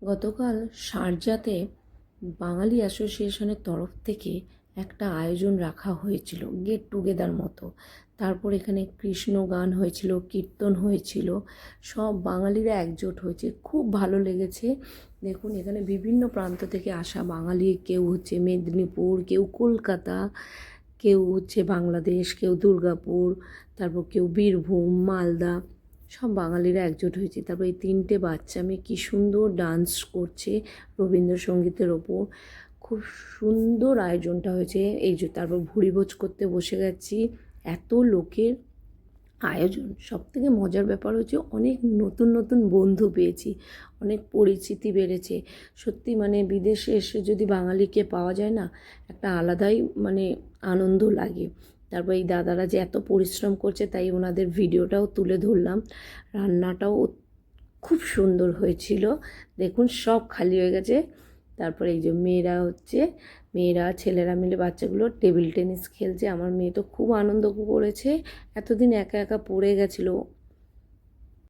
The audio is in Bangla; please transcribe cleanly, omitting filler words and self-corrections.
গতকাল শারজাতে বাঙালি অ্যাসোসিয়েশনের তরফ থেকে একটা আয়োজন রাখা হয়েছিল, গেট টুগেদার মতো। তারপর এখানে কৃষ্ণ গান হয়েছিল, কীর্তন হয়েছিল, সব বাঙালিরা একজোট হয়েছে, খুব ভালো লেগেছে। দেখুন এখানে বিভিন্ন প্রান্ত থেকে আসা বাঙালি, কেউ হচ্ছে মেদিনীপুর, কেউ কলকাতা, কেউ হচ্ছে বাংলাদেশ, কেউ দুর্গাপুর, তারপর কেউ বীরভূম, মালদা, সব বাঙালিরা একজোট হয়েছে। তারপর এই তিনটে বাচ্চা মেয়ে কী সুন্দর ডান্স করছে রবীন্দ্রসঙ্গীতের ওপর, খুব সুন্দর আয়োজনটা হয়েছে। এই যে তারপর ভুরিভোজ করতে বসে গেছি, এত লোকের আয়োজন। সবথেকে মজার ব্যাপার হচ্ছে অনেক নতুন নতুন বন্ধু পেয়েছি, অনেক পরিচিতি বেড়েছে। সত্যি মানে বিদেশে এসে যদি বাঙালিকে পাওয়া যায় না, একটা আলাদাই মানে আনন্দ লাগে। তারপর এই দাদারা যে এত পরিশ্রম করছে, তাই ওনাদের ভিডিওটাও তুলে ধরলাম। রান্নাটাও খুব সুন্দর হয়েছিল। দেখুন সব খালি হয়ে গেছে। তারপরে এই যে মেয়েরা ছেলেরা মিলে বাচ্চাগুলো টেবিল টেনিস খেলছে। আমার মেয়ে তো খুব আনন্দ করেছে, এতদিন একা একা পড়ে গেছিলো।